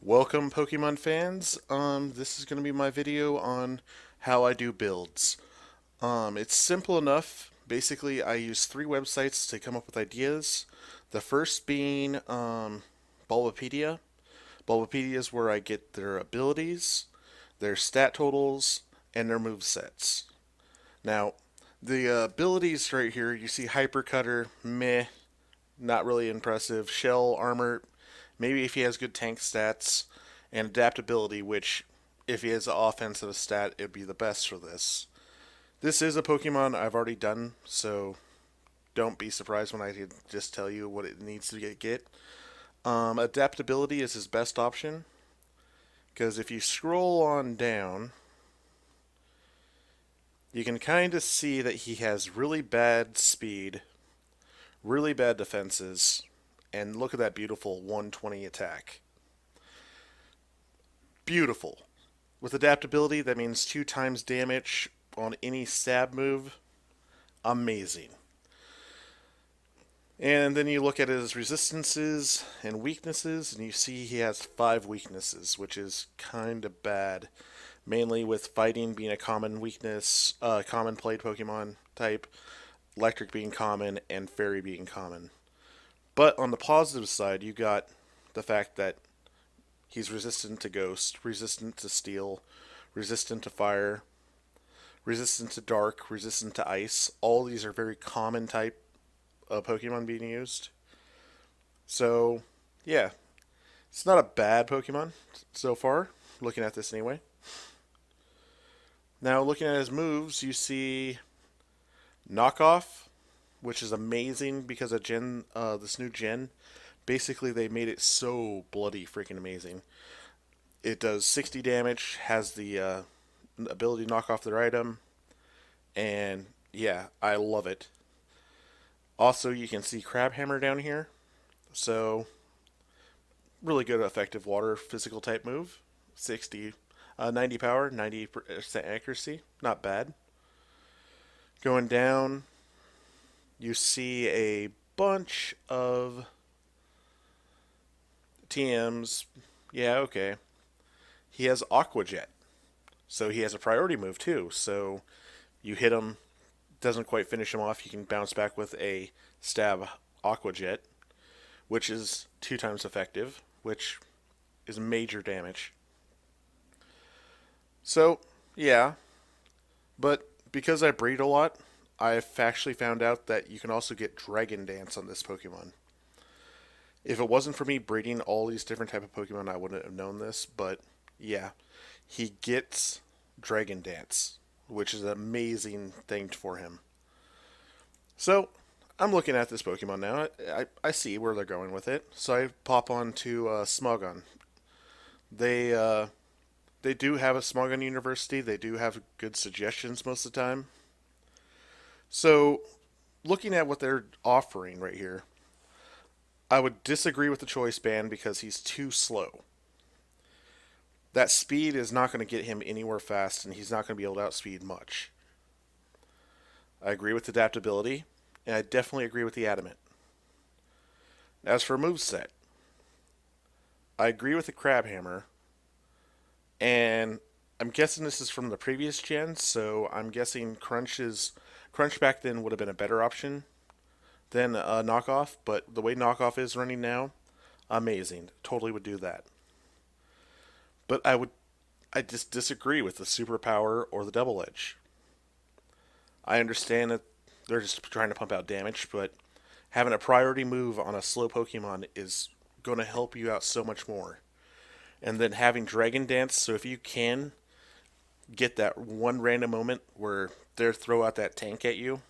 Welcome, Pokemon fans. This is going to be my video on how I do builds. It's simple enough. Basically, I use three websites to come up with ideas. The first being Bulbapedia. Bulbapedia is where I get their abilities, their stat totals, and their move sets. Now, the abilities right here, you see Hyper Cutter, meh, not really impressive. Shell Armor, maybe if he has good tank stats, and adaptability, which if he has an offensive stat, it'd be the best for this. This is a Pokemon I've already done, so don't be surprised when I just tell you what it needs to get. Adaptability is his best option, because if you scroll on down, you can kind of see that he has really bad speed, really bad defenses, and look at that beautiful 120 attack. Beautiful. With adaptability, that means 2 times damage on any stab move. Amazing. And then you look at his resistances and weaknesses, and you see he has 5 weaknesses, which is kind of bad. Mainly with fighting being a common weakness, common played Pokemon type, electric being common, and fairy being common. But on the positive side, you got the fact that he's resistant to ghost, resistant to steel, resistant to fire, resistant to dark, resistant to ice. All these are very common type of Pokemon being used. So, yeah, it's not a bad Pokemon so far, looking at this anyway. Now, looking at his moves, you see Knockoff, which is amazing because of this new gen. Basically, they made it so bloody freaking amazing. It does 60 damage, has the ability to knock off their item, and yeah, I love it. Also, you can see Crabhammer down here, so really good effective water physical type move. 90 power, 90% accuracy, not bad. Going down, you see a bunch of TMs. Yeah, okay. He has Aqua Jet, so he has a priority move too. So you hit him, doesn't quite finish him off, you can bounce back with a stab Aqua Jet, which is 2 times effective, which is major damage. So, yeah, but because I breed a lot, I've actually found out that you can also get Dragon Dance on this Pokemon. If it wasn't for me breeding all these different type of Pokemon, I wouldn't have known this, but yeah, he gets Dragon Dance, which is an amazing thing for him. So, I'm looking at this Pokemon now. I see where they're going with it. So I pop on to Smogon. They they do have a Smogon University. They do have good suggestions most of the time. So, looking at what they're offering right here, I would disagree with the choice band because he's too slow. That speed is not going to get him anywhere fast, and he's not going to be able to outspeed much. I agree with adaptability, and I definitely agree with the adamant. As for moveset, I agree with the Crabhammer, and I'm guessing this is from the previous gen, so I'm guessing Crunch back then would have been a better option than Knockoff, but the way Knockoff is running now, amazing. Totally would do that. But I just disagree with the superpower or the double edge. I understand that they're just trying to pump out damage, but having a priority move on a slow Pokemon is going to help you out so much more. And then having Dragon Dance, so if you can get that one random moment where they throw out that tank at you,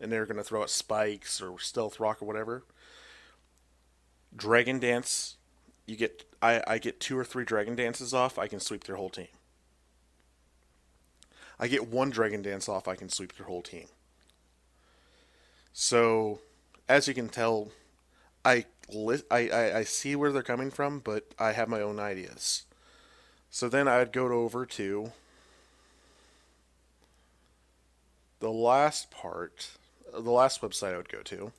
and they're going to throw out spikes or stealth rock or whatever, Dragon Dance, I get 2 or 3 Dragon Dances off, I can sweep their whole team. I get 1 Dragon Dance off, I can sweep their whole team. So, as you can tell, I see where they're coming from, but I have my own ideas. So then I'd go over to the last website I would go to,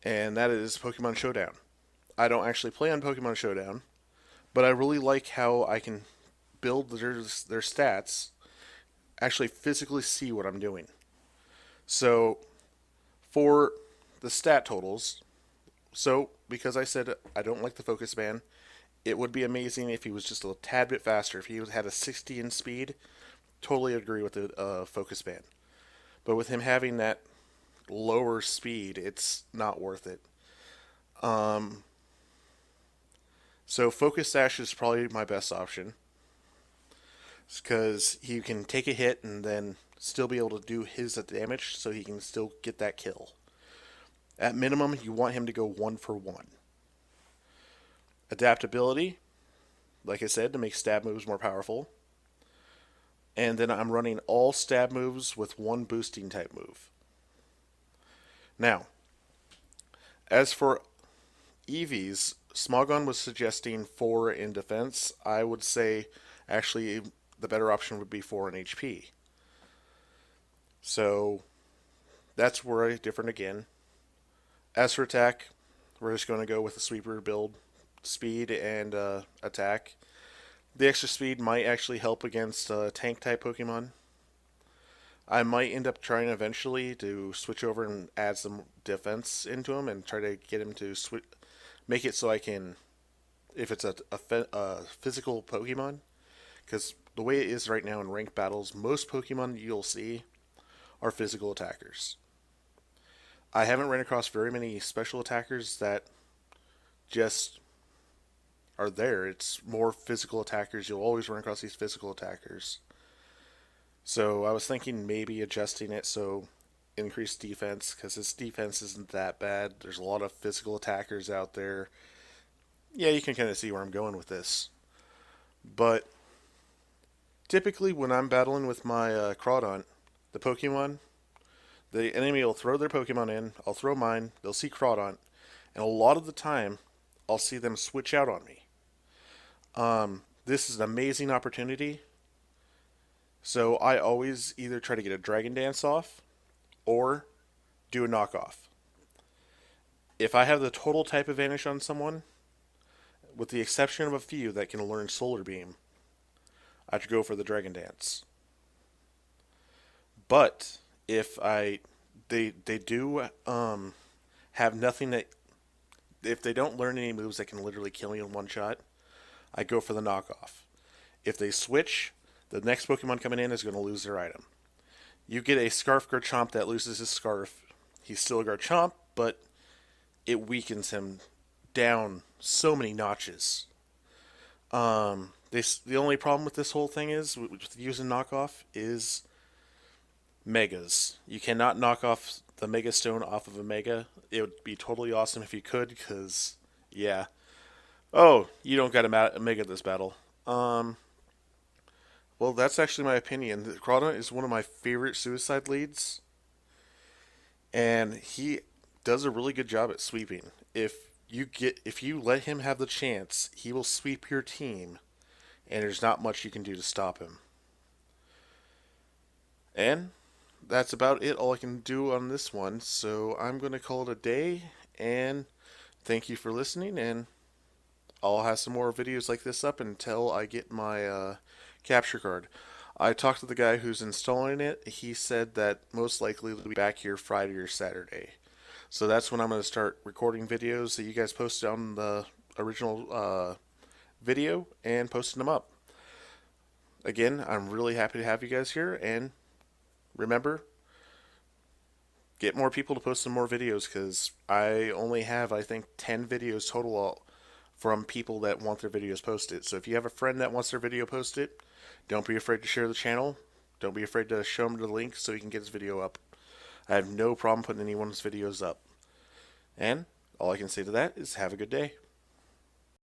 and that is Pokemon Showdown. I don't actually play on Pokemon Showdown, But I really like how I can build their stats, actually physically see what I'm doing. So for the stat totals, so because I said I don't like the focus band, it would be amazing if he was just a tad bit faster. If he had a 60 in speed, totally agree with the focus band. But with him having that lower speed, it's not worth it. Um, so focus sash is probably my best option because he can take a hit and then still be able to do his damage, so he can still get that kill. At minimum, you want him to go 1 for 1. Adaptability, like I said, to make stab moves more powerful. And then I'm running all stab moves with one boosting type move. Now, as for EVs, Smogon was suggesting 4 in defense. I would say actually the better option would be 4 in HP. So that's where I different again. As for attack, we're just going to go with the sweeper build, speed and attack. The extra speed might actually help against tank type Pokemon. I might end up trying eventually to switch over and add some defense into him and try to get him to make it so I can, if it's a physical Pokemon, because the way it is right now in ranked battles, most Pokemon you'll see are physical attackers. I haven't ran across very many special attackers that just are there. It's more physical attackers. You'll always run across these physical attackers. So I was thinking maybe adjusting it so increased defense, because his defense isn't that bad. There's a lot of physical attackers out there. Yeah, you can kind of see where I'm going with this. But typically when I'm battling with my Crawdaunt, the Pokemon, the enemy will throw their Pokemon in, I'll throw mine, they'll see Crawdaunt, and a lot of the time I'll see them switch out on me. This is an amazing opportunity. So I always either try to get a Dragon Dance off or do a knockoff. If I have the total type advantage on someone, with the exception of a few that can learn Solar Beam, I have to go for the Dragon Dance. But if they do have nothing that, if they don't learn any moves that can literally kill me in one shot, I go for the knockoff. If they switch, the next Pokemon coming in is going to lose their item. You get a Scarf Garchomp that loses his Scarf. He's still a Garchomp, but it weakens him down so many notches. The only problem with this whole thing is, with using knockoff, is Megas. You cannot knock off the Mega Stone off of a Mega. It would be totally awesome if you could, because, yeah. Oh, you don't got a Mega this battle. Well, that's actually my opinion. Crawdaunt is one of my favorite suicide leads, and he does a really good job at sweeping. If you let him have the chance, he will sweep your team, and there's not much you can do to stop him. And that's about it, all I can do on this one. So I'm going to call it a day, and thank you for listening, and I'll have some more videos like this up until I get my capture card. I talked to the guy who's installing it. He said that most likely it'll be back here Friday or Saturday. So that's when I'm going to start recording videos that you guys posted on the original video and posting them up. Again, I'm really happy to have you guys here, and remember, get more people to post some more videos, because I only have, I think, 10 videos total from people that want their videos posted. So if you have a friend that wants their video posted, don't be afraid to share the channel. Don't be afraid to show him the link so he can get his video up. I have no problem putting anyone's videos up. And all I can say to that is have a good day.